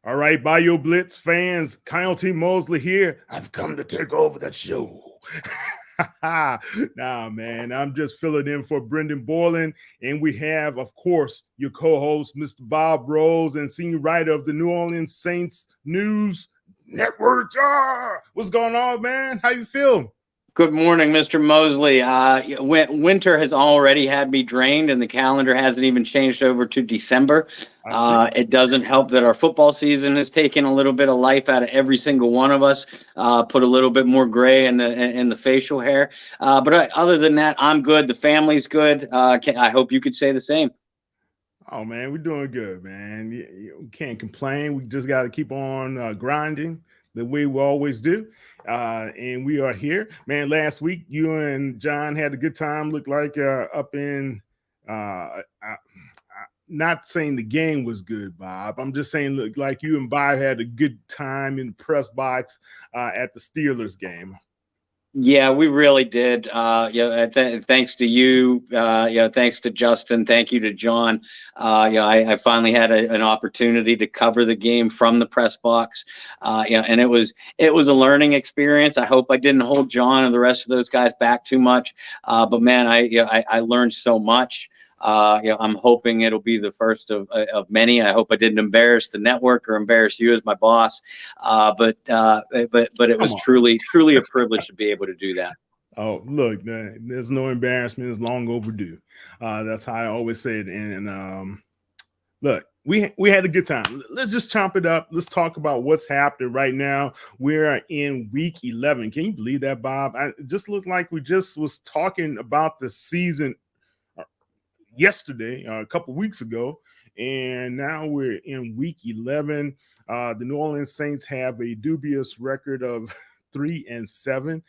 All right, Bayou Blitz fans, Kyle T. Mosley here. I've come to take over the show. Nah, man, I'm just filling in for Brendan Borland. And we have, of course, your co-host, Mr. Bob Rose, and senior writer of the New Orleans Saints News Network. What's going on, man? How you feel? Good morning, Mr. Mosley. Winter has already had me drained, and the calendar hasn't even changed over to December. I see. It doesn't help that our football season has taken a little bit of life out of every single one of us, put a little bit more gray in the facial hair. But other than that, I'm good. The family's good. I hope you could say the same. Oh man, we're doing good, man. We can't complain. We just got to keep on grinding the way we always do. And we are here, man. Last week, you and John had a good time. Looked like up in. Not saying the game was good, Bob. I'm just saying, look, like you and Bob had a good time in the press box at the Steelers game. Yeah, we really did. Thanks to you. Thanks to Justin. Thank you to John. I finally had an opportunity to cover the game from the press box. And it was a learning experience. I hope I didn't hold John and the rest of those guys back too much. But man, I learned so much. I'm hoping it'll be the first of many. I hope I didn't embarrass the network or embarrass you as my boss. But it Come was on. truly a privilege to be able to do that. Oh, look, there's no embarrassment. It's long overdue. That's how I always say it. And look, we had a good time. Let's just chomp it up. Let's talk about what's happening right now. We're in week 11. Can you believe that, Bob? It just looked like we just was talking about the season yesterday, a couple weeks ago, and now we're in week 11. The New Orleans Saints have a dubious record of 3-7.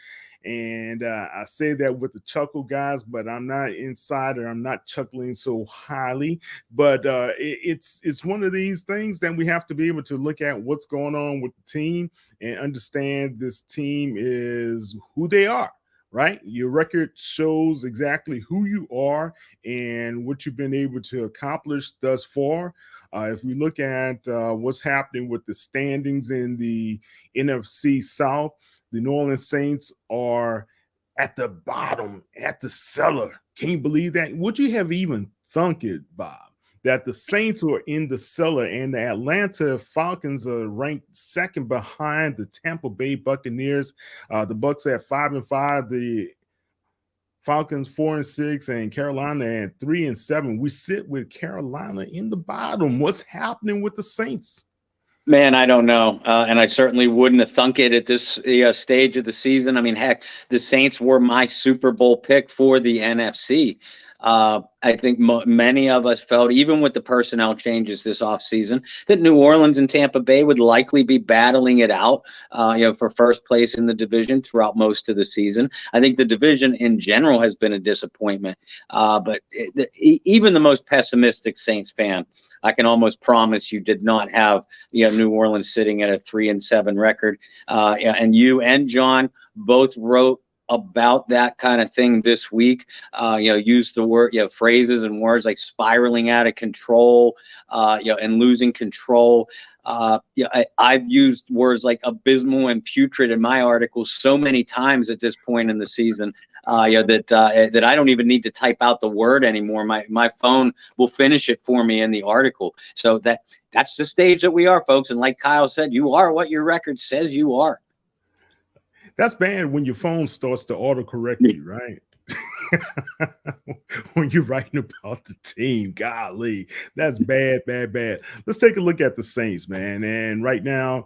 And I say that with a chuckle, guys, but I'm not insider. I'm not chuckling so highly. But it's one of these things that we have to be able to look at what's going on with the team and understand this team is who they are. Right? Your record shows exactly who you are and what you've been able to accomplish thus far. If we look at what's happening with the standings in the NFC South, the New Orleans Saints are at the bottom, at the cellar. Can you believe that? Would you have even thunk it, Bob, that the Saints were in the cellar and the Atlanta Falcons are ranked second behind the Tampa Bay Buccaneers? The Bucks at 5-5, the Falcons 4-6, and Carolina at 3-7. We sit with Carolina in the bottom. What's happening with the Saints? Man, I don't know, and I certainly wouldn't have thunk it at this stage of the season. I mean, heck, the Saints were my Super Bowl pick for the NFC. I think many of us felt, even with the personnel changes this offseason, that New Orleans and Tampa Bay would likely be battling it out, for first place in the division throughout most of the season. I think the division in general has been a disappointment, even the most pessimistic Saints fan, I can almost promise you, did not have New Orleans sitting at a 3-7 record. And you and John both wrote about that kind of thing this week. Use the word, phrases and words like spiraling out of control, and losing control. I've used words like abysmal and putrid in my articles so many times at this point in the season. That I don't even need to type out the word anymore. My phone will finish it for me in the article. So that's the stage that we are, folks. And like Kyle said, you are what your record says you are. That's bad when your phone starts to autocorrect you, right? When you're writing about the team, golly, that's bad, bad, bad. Let's take a look at the Saints, man. And right now,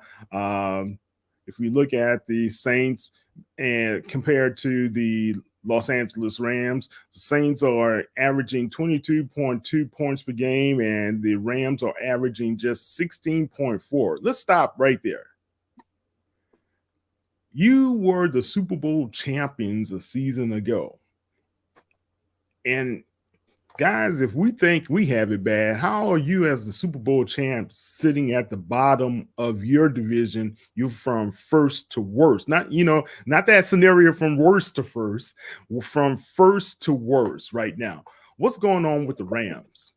if we look at the Saints and compared to the Los Angeles Rams, the Saints are averaging 22.2 points per game, and the Rams are averaging just 16.4. Let's stop right there. You were the Super Bowl champions a season ago. And guys, if we think we have it bad, how are you as the Super Bowl champ sitting at the bottom of your division? You're from first to worst. Not that scenario from worst to first, from first to worst right now. What's going on with the Rams?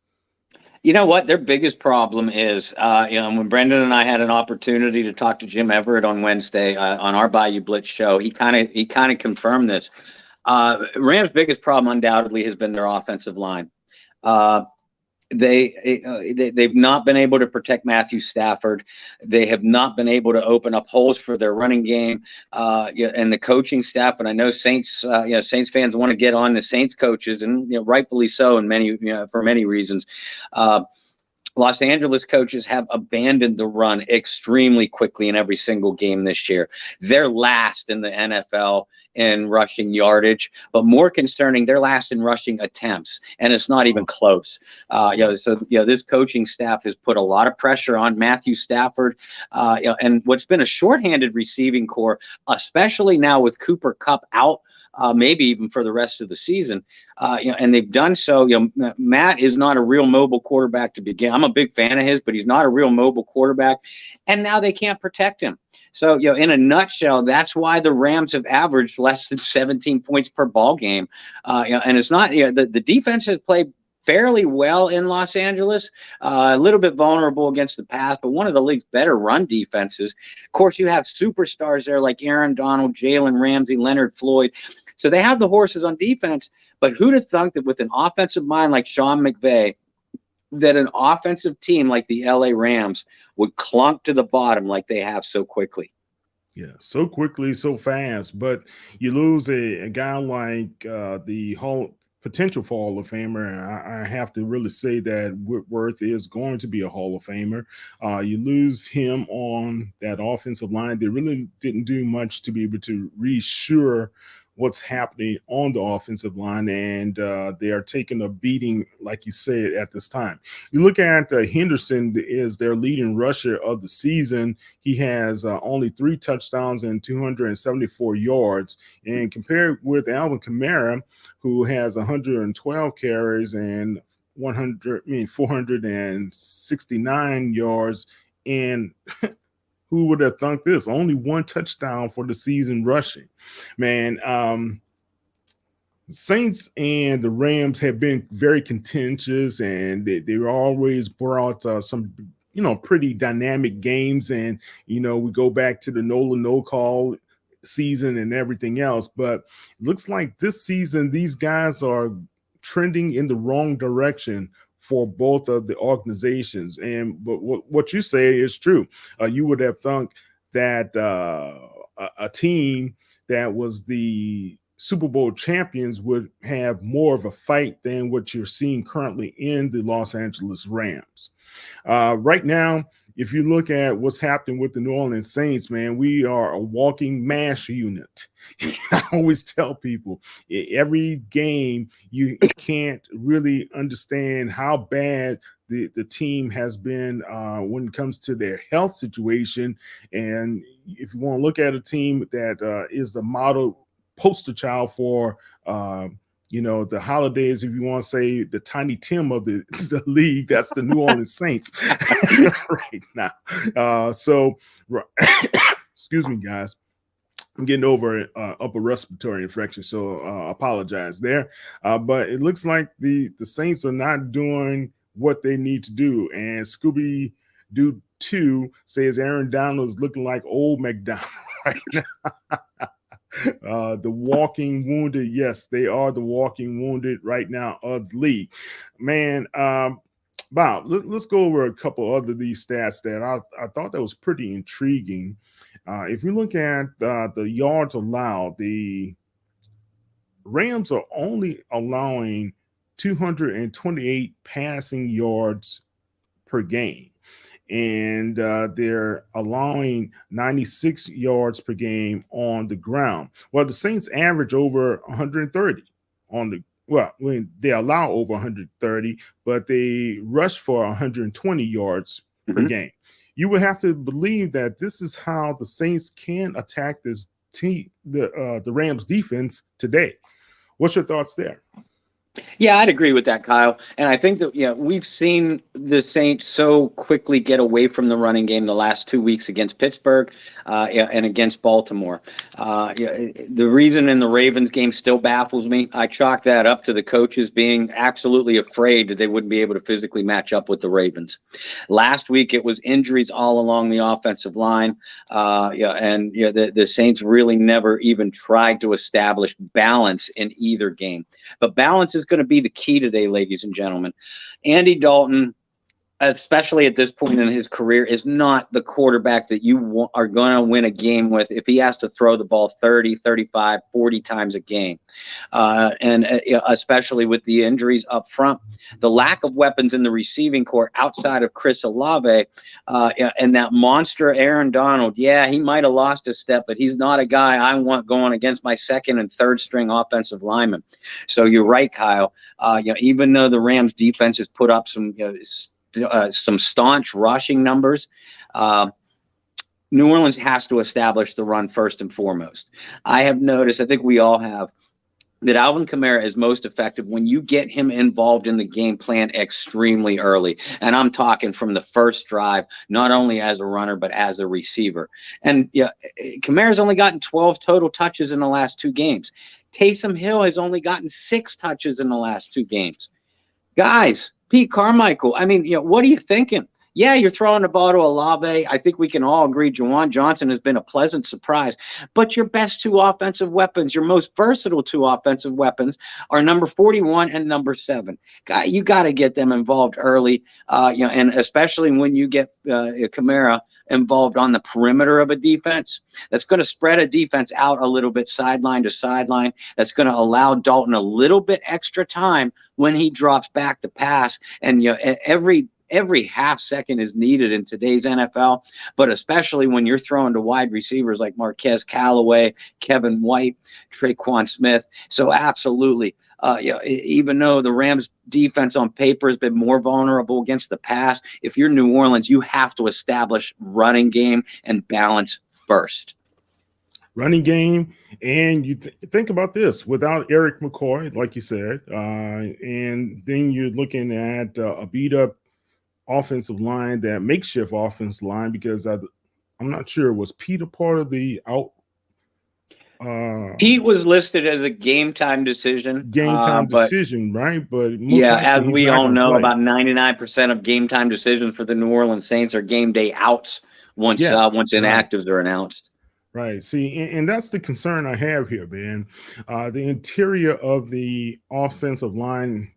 You know what? Their biggest problem is, when Brendan and I had an opportunity to talk to Jim Everett on Wednesday on our Bayou Blitz show, he kind of confirmed this. Rams' biggest problem undoubtedly has been their offensive line. Uh, they've not been able to protect Matthew Stafford. They have not been able to open up holes for their running game. And the coaching staff. And I know Saints fans want to get on the Saints coaches, and rightfully so, and for many reasons. Los Angeles coaches have abandoned the run extremely quickly in every single game this year. They're last in the NFL in rushing yardage, but more concerning, they're last in rushing attempts, and it's not even close. This coaching staff has put a lot of pressure on Matthew Stafford, and what's been a shorthanded receiving core, especially now with Cooper Kupp out. Maybe even for the rest of the season, and they've done so. Matt is not a real mobile quarterback to begin. I'm a big fan of his, but he's not a real mobile quarterback, and now they can't protect him. So, in a nutshell, that's why the Rams have averaged less than 17 points per ball game. And it's not the defense has played fairly well in Los Angeles, a little bit vulnerable against the pass, but one of the league's better run defenses. Of course, you have superstars there like Aaron Donald, Jalen Ramsey, Leonard Floyd. So they have the horses on defense, but who'd have thunk that with an offensive mind like Sean McVay, that an offensive team like the LA Rams would clunk to the bottom like they have so quickly? Yeah, so quickly, so fast. But you lose a guy like the potential for Hall of Famer. I have to really say that Whitworth is going to be a Hall of Famer. You lose him on that offensive line. They really didn't do much to be able to reassure what's happening on the offensive line, and they are taking a beating, like you said, at this time. You look at Henderson is their leading rusher of the season. He has only 3 touchdowns and 274 yards, and compared with Alvin Kamara, who has 112 carries and 469 yards, and who would have thunk this? Only 1 touchdown for the season rushing. Man, Saints and the Rams have been very contentious, and they always brought some, pretty dynamic games. And, we go back to the no call season and everything else. But it looks like this season, these guys are trending in the wrong direction for both of the organizations. But what you say is true. You would have thunk that a team that was the Super Bowl champions would have more of a fight than what you're seeing currently in the Los Angeles Rams. Right now, if you look at what's happening with the New Orleans Saints, man, we are a walking mash unit. I always tell people every game you can't really understand how bad the team has been when it comes to their health situation. And if you want to look at a team that is the model poster child for the holidays, if you want to say the Tiny Tim of the league, that's the New Orleans Saints right now. Excuse me, guys. I'm getting over upper respiratory infection, so apologize there. But it looks like the Saints are not doing what they need to do. And Scooby Doo 2 says Aaron Donald is looking like old McDonald right now. The walking wounded. Yes, they are the walking wounded right now of the league. Man, Bob, let's go over a couple other these stats that I thought that was pretty intriguing. If you look at the yards allowed, the Rams are only allowing 228 passing yards per game. And they're allowing 96 yards per game on the ground. Well, the Saints average over 130 on the they allow over 130, but they rush for 120 yards per game. You would have to believe that this is how the Saints can attack this team, the Rams defense today. What's your thoughts there? Yeah, I'd agree with that, Kyle. And I think that we've seen the Saints so quickly get away from the running game the last 2 weeks against Pittsburgh, and against Baltimore. The reason in the Ravens game still baffles me. I chalk that up to the coaches being absolutely afraid that they wouldn't be able to physically match up with the Ravens. Last week it was injuries all along the offensive line. The Saints really never even tried to establish balance in either game. But balance is going to be the key today, ladies and gentlemen. Andy Dalton, especially at this point in his career, is not the quarterback that you are going to win a game with if he has to throw the ball 30, 35, 40 times a game. Especially with the injuries up front, the lack of weapons in the receiving corps outside of Chris Olave, and that monster Aaron Donald. Yeah, he might have lost a step, but he's not a guy I want going against my second and third string offensive linemen. So you're right, Kyle. Even though the Rams defense has put up some staunch rushing numbers, New Orleans has to establish the run first and foremost. I have noticed, I think we all have, that Alvin Kamara is most effective when you get him involved in the game plan extremely early. And I'm talking from the first drive, not only as a runner, but as a receiver. And Kamara's only gotten 12 total touches in the last 2 games. Taysom Hill has only gotten 6 touches in the last 2 games. Guys, Pete Carmichael, I mean, what are you thinking? Yeah, you're throwing the ball to Olave. I think we can all agree Juwan Johnson has been a pleasant surprise. But your best 2 offensive weapons, your most versatile 2 offensive weapons, are number 41 and number 7. You got to get them involved early, and especially when you get Kamara involved on the perimeter of a defense. That's going to spread a defense out a little bit sideline to sideline. That's going to allow Dalton a little bit extra time when he drops back to pass. And every half second is needed in today's NFL, but especially when you're throwing to wide receivers like Marquez Callaway, Kevin White, Traquan Smith. So absolutely, even though the Rams defense on paper has been more vulnerable against the pass, if you're New Orleans, you have to establish running game and balance first. Running game, and you think about this, without Eric McCoy, like you said, and then you're looking at a beat up offensive line, that makeshift offensive line, because I'm not sure, was Pete a part of the out? Pete was listed as a game time decision. Decision, right? But as we all know, about 99% of game time decisions for the New Orleans Saints are game day outs once inactives are announced. Right. See, and that's the concern I have here, man. The interior of the offensive line,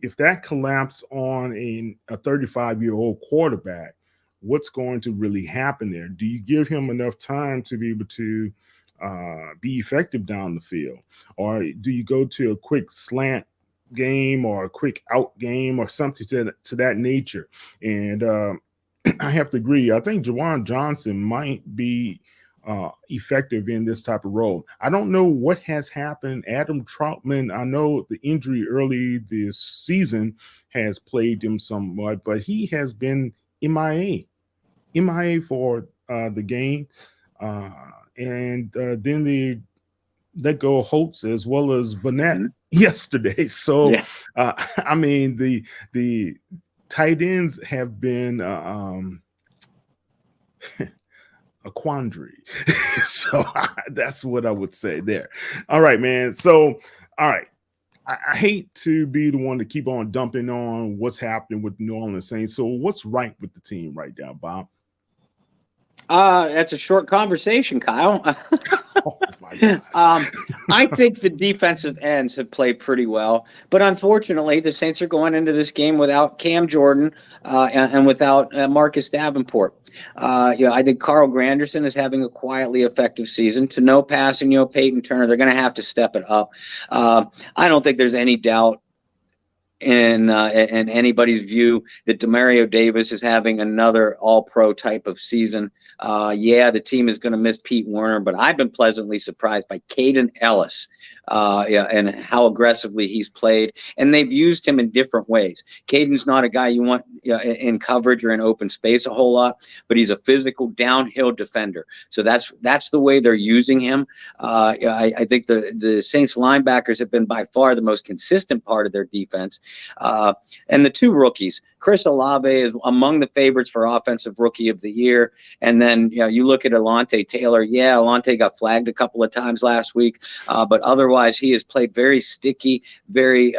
if that collapse on a 35-year-old quarterback, what's going to really happen there? Do you give him enough time to be able to be effective down the field? Or do you go to a quick slant game or a quick out game or something to that nature? And I have to agree. I think Juwan Johnson might be effective in this type of role. I don't know what has happened. Adam Troutman, I know the injury early this season has plagued him somewhat, but he has been MIA for the game. And then they let go of Holtz as well as Vanette yesterday. So, I mean, the tight ends have been a quandary. So that's what I would say there. All right, man. So, all right. I hate to be the one to keep on dumping on what's happening with New Orleans Saints. So what's right with the team right now, Bob? That's a short conversation, Kyle. Oh my God. I think the defensive ends have played pretty well, but unfortunately, the Saints are going into this game without Cam Jordan and without Marcus Davenport. I think Carl Granderson is having a quietly effective season. To no passing, Peyton Turner, they're going to have to step it up. I don't think there's any doubt in anybody's view that Demario Davis is having another all-pro type of season. The team is going to miss Pete Werner, but I've been pleasantly surprised by Caden Ellis yeah, and how aggressively he's played. And they've used him in different ways. Caden's not a guy you want in coverage or in open space a whole lot, but he's a physical downhill defender. So that's the way they're using him. I think the Saints linebackers have been by far the most consistent part of their defense. And the two rookies, Chris Olave is among the favorites for Offensive Rookie of the Year. And then you look at Alontae Taylor. Yeah, Alontae got flagged a couple of times last week, but otherwise he has played very sticky, very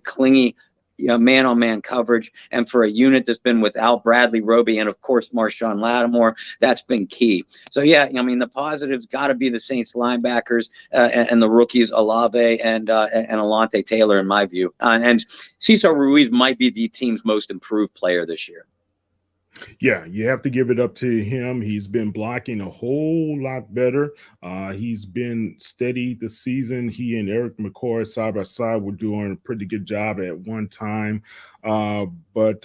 clingy, man-on-man coverage. And for a unit that's been without Bradley Roby and, of course, Marshawn Lattimore, that's been key. So, yeah, I mean, the positives got to be the Saints linebackers and the rookies, Olave and Alontae Taylor, in my view. And Cesar Ruiz might be the team's most improved player this year. Yeah, you have to give it up to him. He's been blocking a whole lot better. He's been steady this season. He and Eric McCoy side by side were doing a pretty good job at one time. But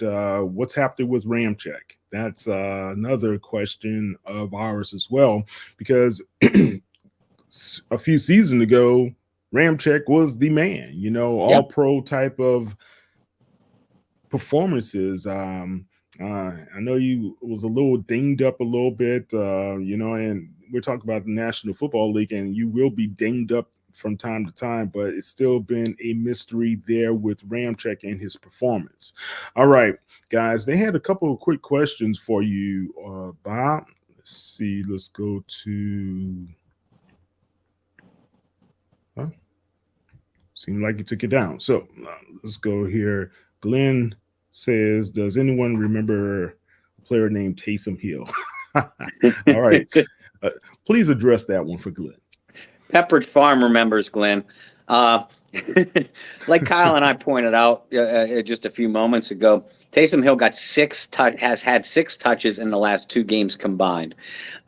what's happening with Ramczyk? That's another question of ours as well, because a few seasons ago, Ramczyk was the man, all pro type of performances. I know you was a little dinged up a little bit, and we're talking about the National Football League, and you will be dinged up from time to time, but it's still been a mystery there with Ramczyk and his performance. All right, guys, they had a couple of quick questions for you, Bob. Let's see. Let's go to. Seemed like you took it down. So let's go here. Glenn says, does anyone remember a player named Taysom Hill? All right. Please address that one for Glenn. Pepperidge Farm remembers Glenn. Like Kyle and I pointed out just a few moments ago, Taysom Hill has had 6 touches in the last 2 games combined.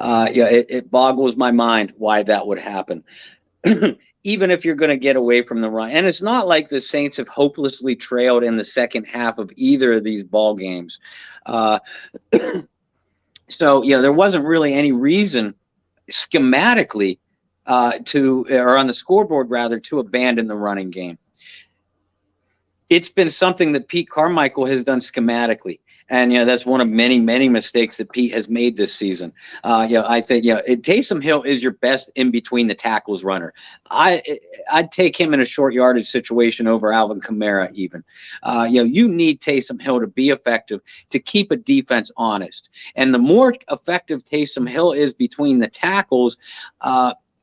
It boggles my mind why that would happen. Even if you're going to get away from the run. And it's not like the Saints have hopelessly trailed in the second half of either of these ball games. So, there wasn't really any reason schematically or on the scoreboard, rather, to abandon the running game. It's been something that Pete Carmichael has done schematically. And, that's one of many, many mistakes that Pete has made this season. I think, Taysom Hill is your best in between the tackles runner. I'd take him in a short yardage situation over Alvin Kamara even. You need Taysom Hill to be effective, to keep a defense honest. And the more effective Taysom Hill is between the tackles,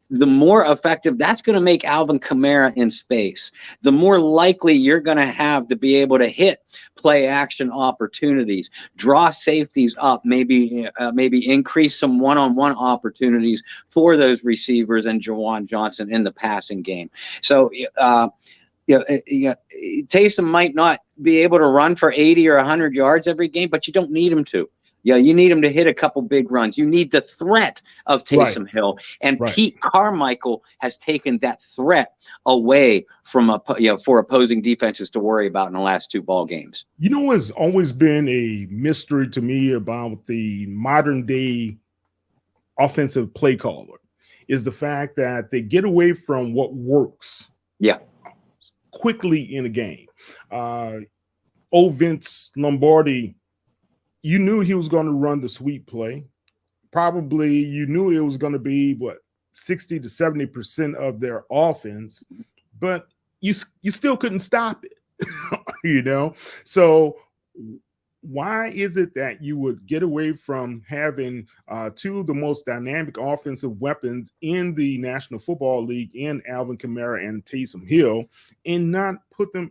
the more effective that's going to make Alvin Kamara in space. The more likely you're going to have to be able to hit play action opportunities, draw safeties up, maybe increase some one-on-one opportunities for those receivers and Jawan Johnson in the passing game. So, Taysom might not be able to run for 80 or 100 yards every game, but you don't need him to. You need him to hit a couple big runs. You need the threat of Taysom Hill. And Pete Carmichael has taken that threat away from for opposing defenses to worry about in the last 2 ball games. What's always been a mystery to me about the modern day offensive play caller is the fact that they get away from what works quickly in a game. Vince Lombardi, you knew he was going to run the sweep play. Probably you knew it was going to be 60 to 70% of their offense, but you still couldn't stop it. So why is it that you would get away from having 2 of the most dynamic offensive weapons in the National Football League in Alvin Kamara and Taysom Hill and not put them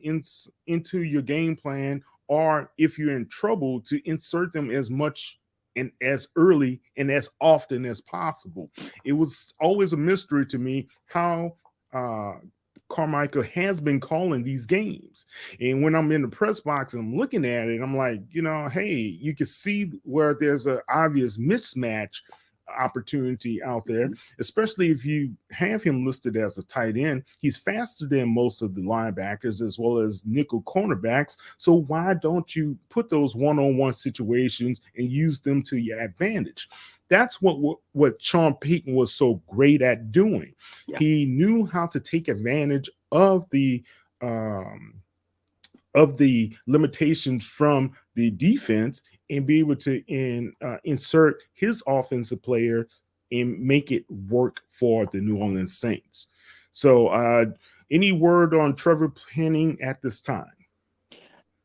into your game plan, or if you're in trouble, to insert them as much and as early and as often as possible? It was always a mystery to me how Carmichael has been calling these games. And when I'm in the press box and I'm looking at it, I'm like, hey, you can see where there's an obvious mismatch opportunity out there, especially if you have him listed as a tight end. He's faster than most of the linebackers as well as nickel cornerbacks. So why don't you put those one-on-one situations and use them to your advantage? That's what Sean Payton was so great at doing. Yeah. He knew how to take advantage of the limitations from the defense and be able to insert his offensive player and make it work for the New Orleans Saints. So any word on Trevor Penning at this time?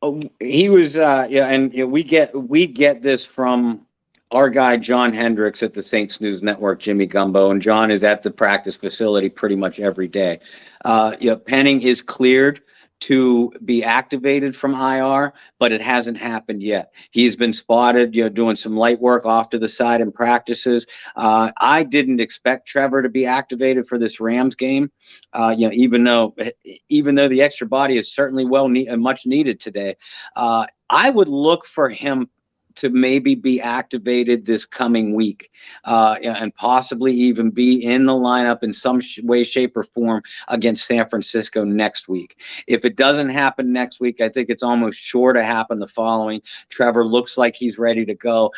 Oh, he was and we get this from our guy John Hendricks at the Saints News Network, Jimmy Gumbo, and John is at the practice facility pretty much every day. Penning is cleared to be activated from IR, but it hasn't happened yet. He's been spotted, doing some light work off to the side in practices. I didn't expect Trevor to be activated for this Rams game. Even though the extra body is certainly much needed today. I would look for him to maybe be activated this coming week and possibly even be in the lineup in some way, shape, or form against San Francisco next week. If it doesn't happen next week, I think it's almost sure to happen the following. Trevor looks like he's ready to go.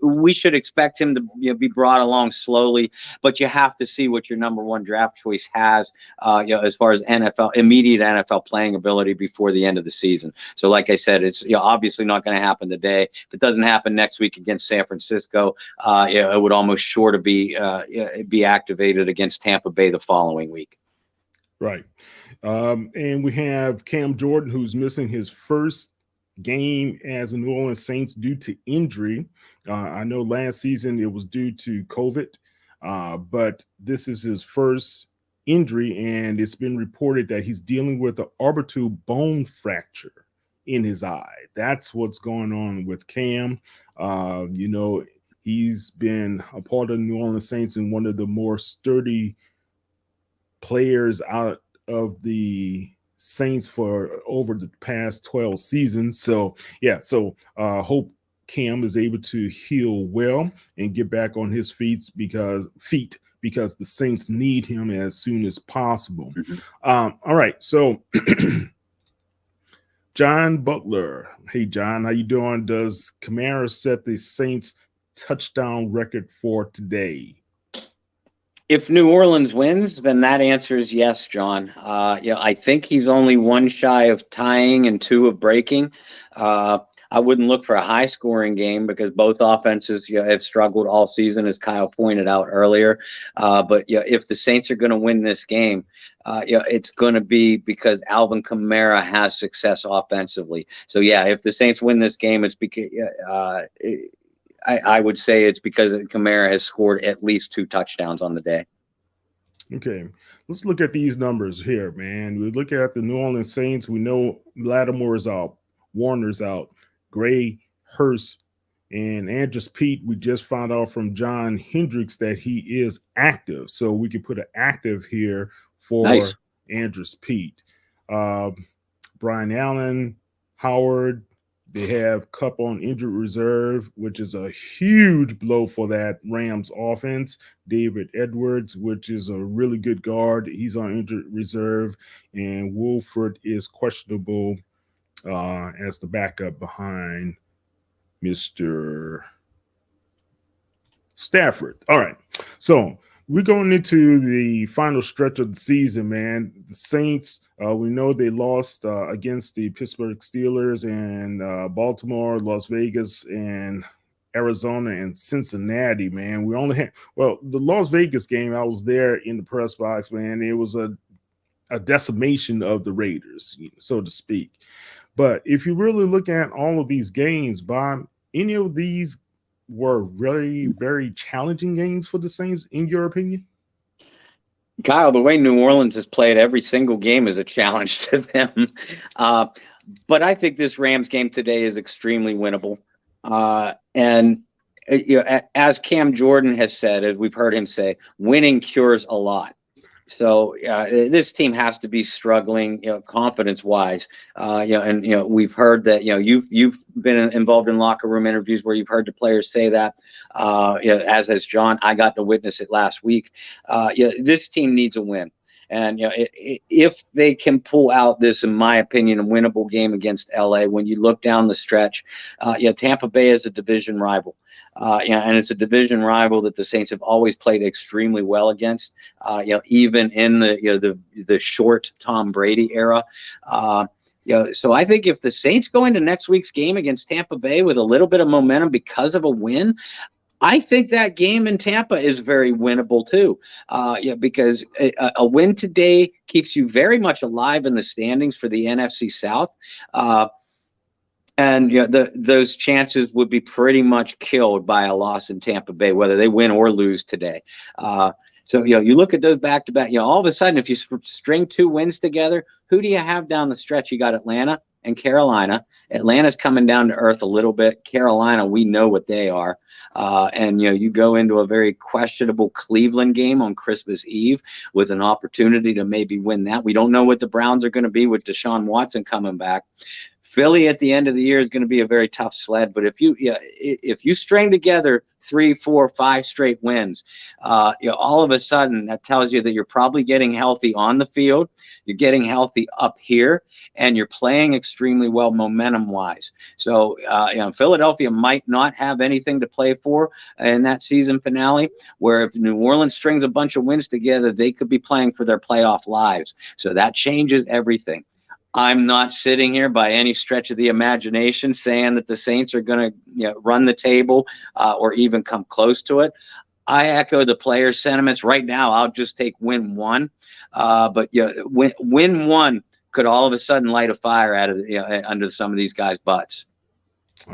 We should expect him to be brought along slowly, but you have to see what your number one draft choice has, as far as immediate NFL playing ability before the end of the season. So, like I said, it's obviously not going to happen today. If it doesn't happen next week against San Francisco, it would almost sure to be activated against Tampa Bay the following week. Right, and we have Cam Jordan, who's missing his first game as a New Orleans Saints due to injury. I know last season it was due to COVID, but this is his first injury, and it's been reported that he's dealing with an orbital bone fracture in his eye. That's what's going on with Cam. He's been a part of the New Orleans Saints and one of the more sturdy players out of the Saints for over the past 12 seasons. So hope Cam is able to heal well and get back on his feet because the Saints need him as soon as possible. All right, so John Butler. Hey John, how you doing? Does Kamara set the Saints touchdown record for today? If New Orleans wins, then that answer is yes, John. I think he's only one shy of tying and two of breaking. I wouldn't look for a high-scoring game because both offenses have struggled all season, as Kyle pointed out earlier. But if the Saints are going to win this game, it's going to be because Alvin Kamara has success offensively. So, if the Saints win this game, it's because I would say it's because Kamara has scored at least 2 touchdowns on the day. Okay, let's look at these numbers here, man. We look at the New Orleans Saints. We know Lattimore's out, Warner's out, Gray, Hurst, and Andrus Peat. We just found out from John Hendricks that he is active, so we can put an active here for nice. Andrus Peat. Brian Allen, Howard. They have Kupp on injured reserve, which is a huge blow for that Rams offense. David Edwards, which is a really good guard. He's on injured reserve. And Wolford is questionable as the backup behind Mr. Stafford. All right. So we're going into the final stretch of the season, man. The Saints, we know they lost against the Pittsburgh Steelers and Baltimore, Las Vegas, and Arizona and Cincinnati, man. We only had, the Las Vegas game, I was there in the press box, man. It was a decimation of the Raiders, so to speak. But if you really look at all of these games, Bob, any of these were very, very challenging games for the Saints, in your opinion? Kyle, the way New Orleans has played, every single game is a challenge to them. But I think this Rams game today is extremely winnable. And as Cam Jordan has said, as we've heard him say, winning cures a lot. So this team has to be struggling, confidence-wise. We've heard that, you've been involved in locker room interviews where you've heard the players say that, as has John. I got to witness it last week. This team needs a win. And if they can pull out this, in my opinion, a winnable game against LA, when you look down the stretch, Tampa Bay is a division rival. And it's a division rival that the Saints have always played extremely well against. Even in the short Tom Brady era. So I think if the Saints go into next week's game against Tampa Bay with a little bit of momentum because of a win, I think that game in Tampa is very winnable too. Because a win today keeps you very much alive in the standings for the NFC South. And those chances would be pretty much killed by a loss in Tampa Bay, whether they win or lose today. So you look at those back-to-back. All of a sudden, if you string 2 wins together, who do you have down the stretch? You got Atlanta and Carolina. Atlanta's coming down to earth a little bit. Carolina, we know what they are. And you go into a very questionable Cleveland game on Christmas Eve with an opportunity to maybe win that. We don't know what the Browns are going to be with Deshaun Watson coming back. Philly at the end of the year is going to be a very tough sled, but if you string together 3, 4, 5 straight wins, all of a sudden that tells you that you're probably getting healthy on the field, you're getting healthy up here, and you're playing extremely well momentum-wise. So, Philadelphia might not have anything to play for in that season finale, where if New Orleans strings a bunch of wins together, they could be playing for their playoff lives. So that changes everything. I'm not sitting here by any stretch of the imagination saying that the Saints are going to run the table or even come close to it. I echo the players' sentiments. Right now, I'll just take win 1. But win 1 could all of a sudden light a fire out of under some of these guys' butts.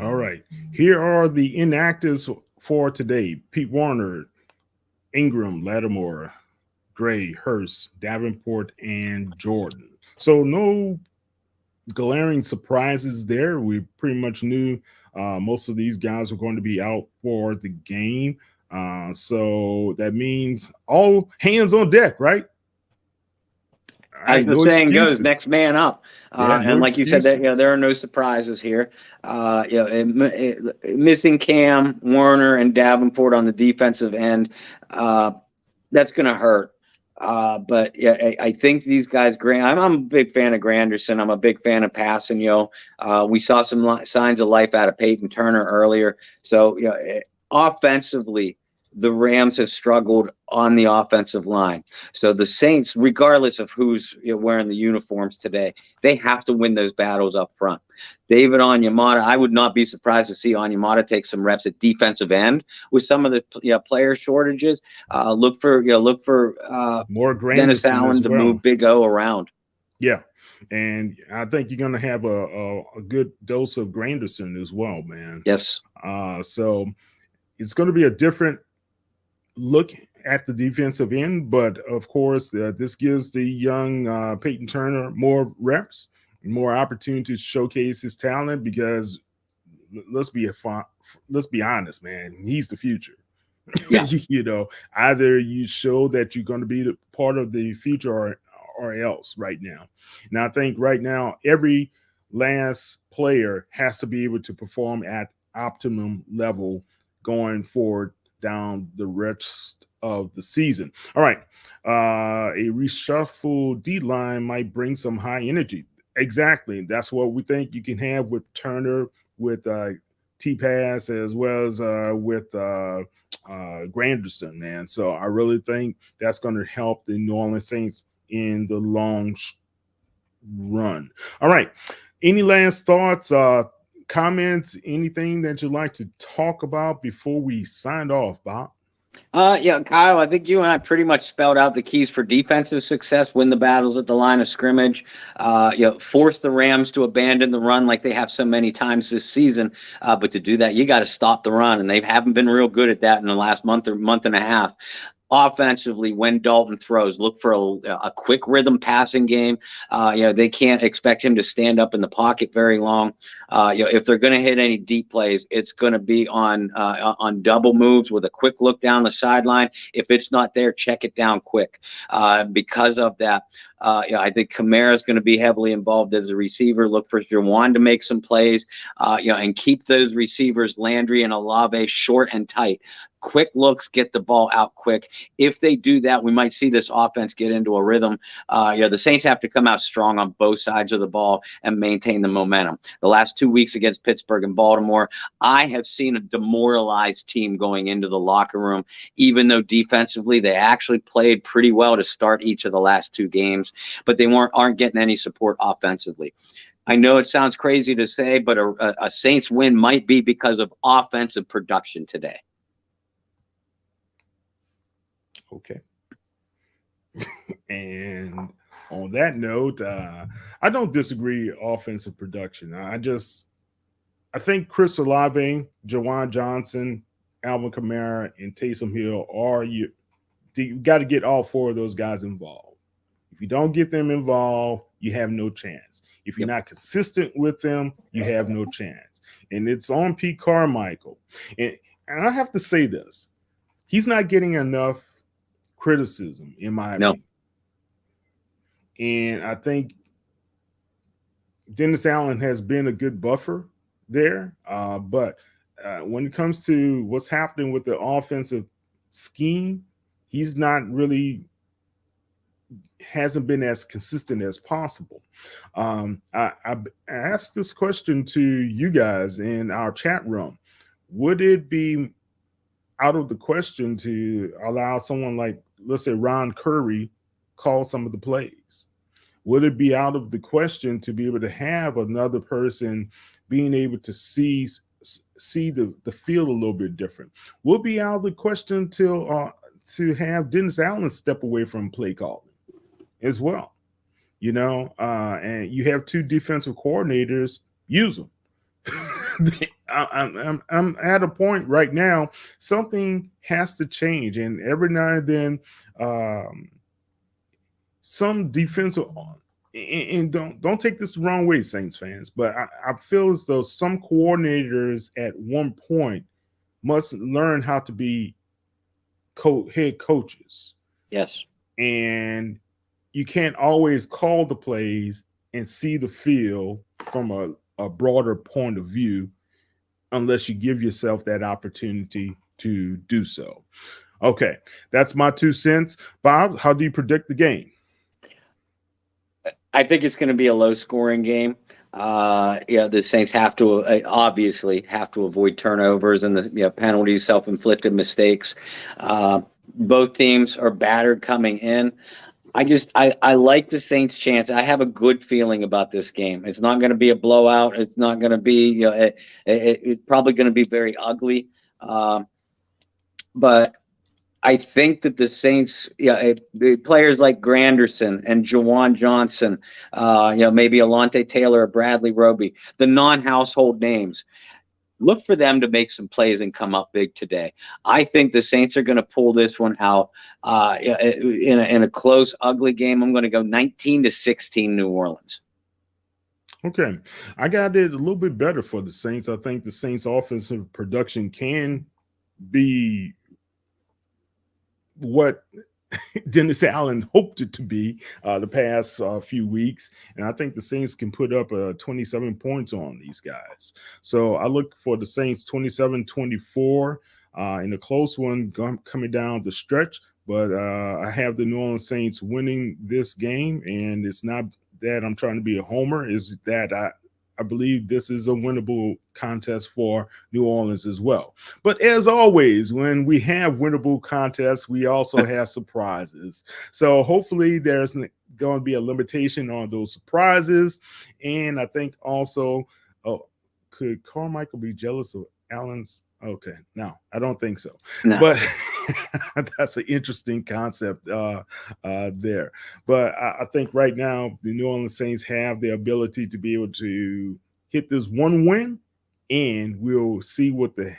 All right. Here are the inactives for today: Pete Warner, Ingram, Lattimore, Gray, Hurst, Davenport, and Jordan. So no glaring surprises there. We pretty much knew most of these guys were going to be out for the game. So that means all hands on deck, right? As the saying goes, next man up. And like you said, that there are no surprises here. Missing Cam, Warner, and Davenport on the defensive end, that's going to hurt. But I think these guys, I'm a big fan of Granderson. I'm a big fan of Passanio. We saw some signs of life out of Peyton Turner earlier. So, offensively, the Rams have struggled on the offensive line. So the Saints, regardless of who's wearing the uniforms today, they have to win those battles up front. David Onyemata, I would not be surprised to see Onyemata take some reps at defensive end with some of the player shortages. Look for more Dennis Allen to move Big O around. Yeah. And I think you're going to have a good dose of Granderson as well, man. Yes. So it's going to be a different look at the defensive end, but of course, this gives the young Peyton Turner more reps, more opportunity to showcase his talent. Because let's be honest, man, he's the future. Yeah. Either you show that you're going to be part of the future or else. Right now, I think right now every last player has to be able to perform at optimum level going forward down the rest of the season. All right. A reshuffled D-line might bring some high energy. Exactly. That's what we think you can have with Turner, with T-Pass, as well as with Granderson, man. So I really think that's going to help the New Orleans Saints in the long run. All right. Any last thoughts, comments, anything that you'd like to talk about before we sign off, Bob? Kyle, I think you and I pretty much spelled out the keys for defensive success: win the battles at the line of scrimmage, force the Rams to abandon the run like they have so many times this season. But to do that, you got to stop the run, and they haven't been real good at that in the last month or month and a half. Offensively, when Dalton throws, look for a quick rhythm passing game. They can't expect him to stand up in the pocket very long. If they're going to hit any deep plays, it's going to be on double moves with a quick look down the sideline. If it's not there, check it down quick. Because of that, I think Kamara is going to be heavily involved as a receiver. Look for Jawan to make some plays, and keep those receivers, Landry and Olave, short and tight. Quick looks, get the ball out quick. If they do that, we might see this offense get into a rhythm. The Saints have to come out strong on both sides of the ball and maintain the momentum. The last 2 weeks against Pittsburgh and Baltimore, I have seen a demoralized team going into the locker room, even though defensively they actually played pretty well to start each of the last 2 games, but they aren't getting any support offensively. I know it sounds crazy to say, but a Saints win might be because of offensive production today. Okay. And on that note, I don't disagree offensive production. I think Chris Olave, Jawan Johnson, Alvin Kamara, and Taysom Hill you got to get all 4 of those guys involved. If you don't get them involved, you have no chance. If you're not consistent with them, you have no chance. And it's on Pete Carmichael. And I have to say this. He's not getting enough criticism, in my opinion. And I think Dennis Allen has been a good buffer there. But when it comes to what's happening with the offensive scheme, he's not really hasn't been as consistent as possible. I asked this question to you guys in our chat room. Would it be out of the question to allow someone like, let's say, Ron Curry call some of the plays? Would it be out of the question to be able to have another person being able to see the field a little bit different? Would be out of the question to have Dennis Allen step away from play calling as well, and you have 2 defensive coordinators. Use them. I'm at a point right now. Something has to change, and every now and then, some defensive. And don't take this the wrong way, Saints fans, but I feel as though some coordinators at one point must learn how to be head coaches. Yes, and you can't always call the plays and see the field from a broader point of view unless you give yourself that opportunity to do so. Okay, that's my 2 cents. Bob, how do you predict the game? I think it's going to be a low-scoring game. The Saints obviously have to avoid turnovers and the penalties, self-inflicted mistakes. Both teams are battered coming in. I like the Saints' chance. I have a good feeling about this game. It's not going to be a blowout. It's not going to be, it's probably going to be very ugly. But I think that the Saints, the players like Granderson and Jawan Johnson, maybe Alontae Taylor or Bradley Roby, the non-household names, look for them to make some plays and come up big today. I think the Saints are going to pull this one out in a close, ugly game. I'm going to go 19-16 New Orleans. Okay. I got it a little bit better for the Saints. I think the Saints' offensive production can be what Dennis Allen hoped it to be the past few weeks. And I think the Saints can put up 27 points on these guys. So I look for the Saints 27-24 in a close one coming down the stretch. But I have the New Orleans Saints winning this game. And it's not that I'm trying to be a homer. Is that I believe this is a winnable contest for New Orleans as well. But as always, when we have winnable contests, we also have surprises. So hopefully there's going to be a limitation on those surprises. And I think also, could Carmichael be jealous of Allen's? Okay, no, I don't think so. No. But that's an interesting concept there. But I think right now the New Orleans Saints have the ability to be able to hit this one win, and we'll see what the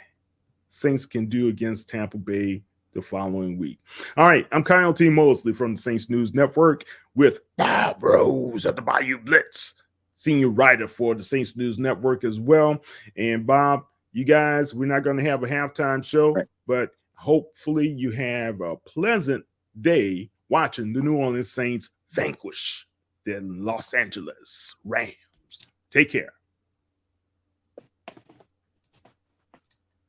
Saints can do against Tampa Bay the following week. All right, I'm Kyle T. Mosley from the Saints News Network with Bob Rose of the Bayou Blitz. senior writer for the Saints News Network as well. And Bob, you guys, we're not going to have a halftime show, Right. but hopefully you have a pleasant day watching the New Orleans Saints vanquish the Los Angeles Rams. Take care.